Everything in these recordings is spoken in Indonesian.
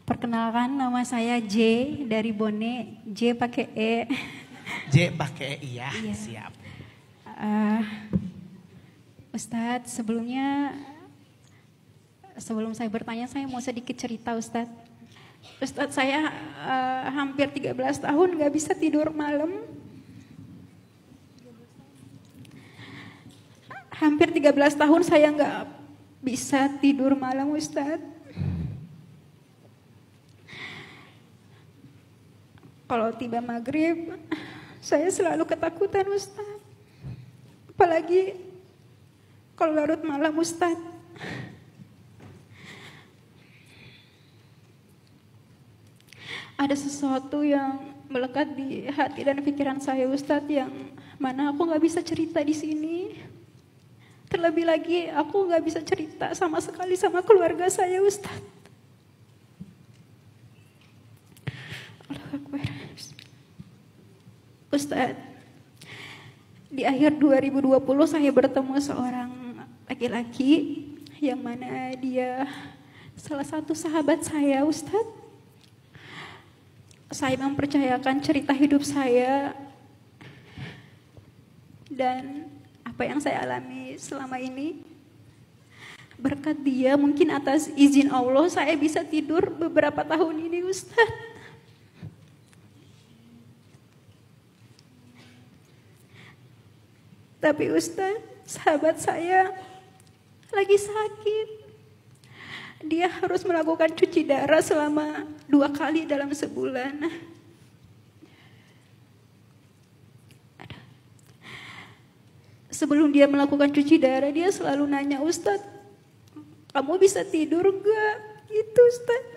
Perkenalkan, nama saya J dari Bone. J pakai E. J pakai E, iya, Iya. siap. Ustadz, sebelum saya bertanya, saya mau sedikit cerita, Ustadz. Ustadz, saya hampir 13 tahun gak bisa tidur malam. Hampir 13 tahun saya gak bisa tidur malam, Ustadz. Kalau tiba maghrib, saya selalu ketakutan, Ustadz. Apalagi kalau larut malam, Ustadz. Ada sesuatu yang melekat di hati dan pikiran saya, Ustadz, yang mana aku gak bisa cerita di sini. Terlebih lagi aku gak bisa cerita sama sekali sama keluarga saya, Ustadz. Ustadz, di akhir 2020 saya bertemu seorang laki-laki yang mana dia salah satu sahabat saya, Ustadz. Saya mempercayakan cerita hidup saya dan apa yang saya alami selama ini. Berkat dia, mungkin atas izin Allah, saya bisa tidur beberapa tahun ini, Ustadz. Tapi Ustadz, sahabat saya lagi sakit. Dia harus melakukan cuci darah selama 2 kali dalam sebulan. Sebelum dia melakukan cuci darah, dia selalu nanya, Ustadz, kamu bisa tidur gak? Gitu, Ustadz.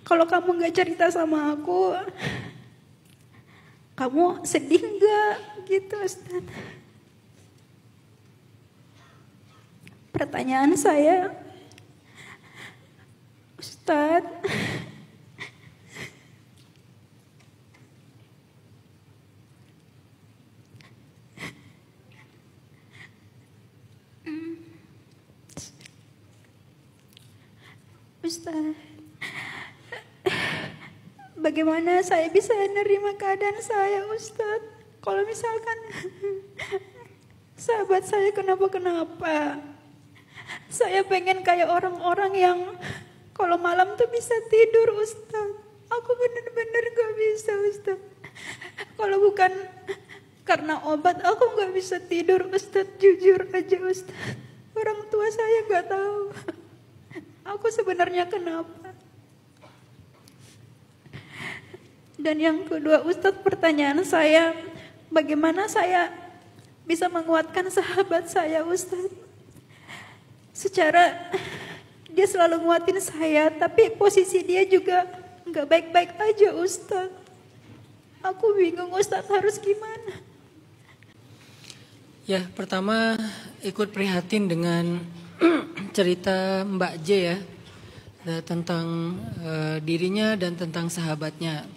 Kalau kamu gak cerita sama aku, kamu sedih gak? Gitu, Ustadz. Pertanyaan saya, Ustadz, Ustadz, bagaimana saya bisa menerima keadaan saya, Ustadz? Kalau misalkan sahabat saya kenapa-kenapa, saya pengen kayak orang-orang yang kalau malam tuh bisa tidur, Ustadz. Aku bener-bener gak bisa, Ustadz. Kalau bukan karena obat, aku gak bisa tidur, Ustadz. Jujur aja, Ustadz. Orang tua saya gak tahu aku sebenarnya kenapa. Dan yang kedua, Ustadz, pertanyaan saya, bagaimana saya bisa menguatkan sahabat saya, Ustadz? Secara dia selalu nguatin saya, tapi posisi dia juga gak baik-baik aja, Ustadz. Aku bingung, Ustadz, harus gimana? Ya, pertama ikut prihatin dengan cerita Mbak J ya, tentang dirinya dan tentang sahabatnya.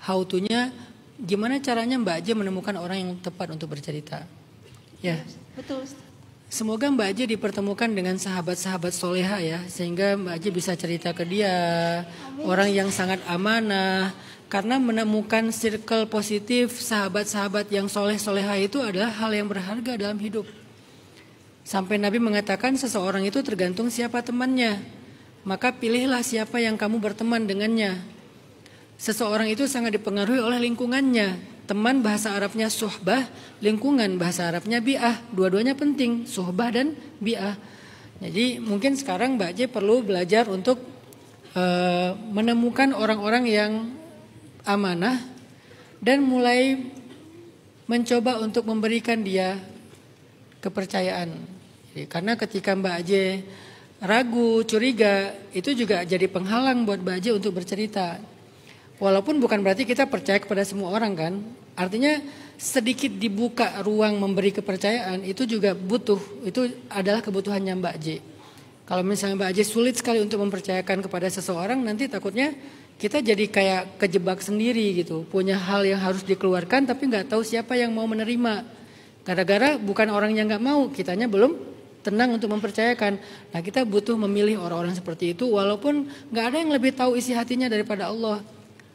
How to-nya, gimana caranya Mbak J menemukan orang yang tepat untuk bercerita. Ya, Betul, Ustadz. semoga Mbak J dipertemukan dengan sahabat-sahabat soleha ya, sehingga Mbak J bisa cerita ke dia, orang yang sangat amanah. Karena menemukan circle positif sahabat-sahabat yang soleh-soleha itu adalah hal yang berharga dalam hidup. Sampai Nabi mengatakan seseorang itu tergantung siapa temannya. Maka pilihlah siapa yang kamu berteman dengannya. Seseorang itu sangat dipengaruhi oleh lingkungannya. Teman bahasa Arabnya suhbah, lingkungan bahasa Arabnya bi'ah. Dua-duanya penting, suhbah dan bi'ah. Jadi mungkin sekarang Mbak J perlu belajar untuk menemukan orang-orang yang amanah dan mulai mencoba untuk memberikan dia kepercayaan. Karena ketika Mbak J ragu, curiga, itu juga jadi penghalang buat Mbak J untuk bercerita. Walaupun bukan berarti kita percaya kepada semua orang kan. Artinya sedikit dibuka ruang memberi kepercayaan itu juga butuh. Itu adalah kebutuhannya Mbak J. Kalau misalnya Mbak J sulit sekali untuk mempercayakan kepada seseorang, nanti takutnya kita jadi kayak kejebak sendiri gitu. Punya hal yang harus dikeluarkan tapi gak tahu siapa yang mau menerima. Gara-gara bukan orang yang gak mau, kitanya belum tenang untuk mempercayakan. Nah, kita butuh memilih orang-orang seperti itu walaupun nggak ada yang lebih tahu isi hatinya daripada Allah.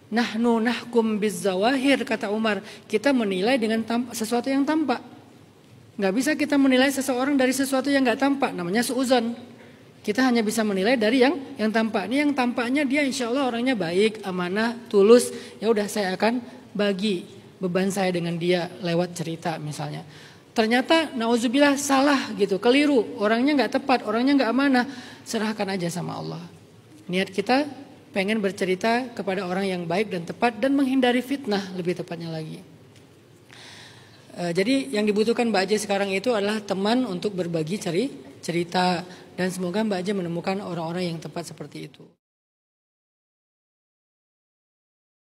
Nahnu nahkum bizzawahir, kata Umar. Kita menilai dengan sesuatu yang tampak. Nggak bisa kita menilai seseorang dari sesuatu yang nggak tampak, namanya suuzon. Kita hanya bisa menilai dari yang tampak. Ini yang tampaknya dia insya Allah orangnya baik, amanah, tulus. Ya udah saya akan bagi beban saya dengan dia lewat cerita misalnya. Ternyata nauzubillah salah gitu, keliru, orangnya nggak tepat, orangnya nggak amanah, serahkan aja sama Allah. Niat kita pengen bercerita kepada orang yang baik dan tepat dan menghindari fitnah lebih tepatnya lagi. Jadi yang dibutuhkan Mbak Aje sekarang itu adalah teman untuk berbagi cerita dan semoga Mbak Aje menemukan orang-orang yang tepat seperti itu.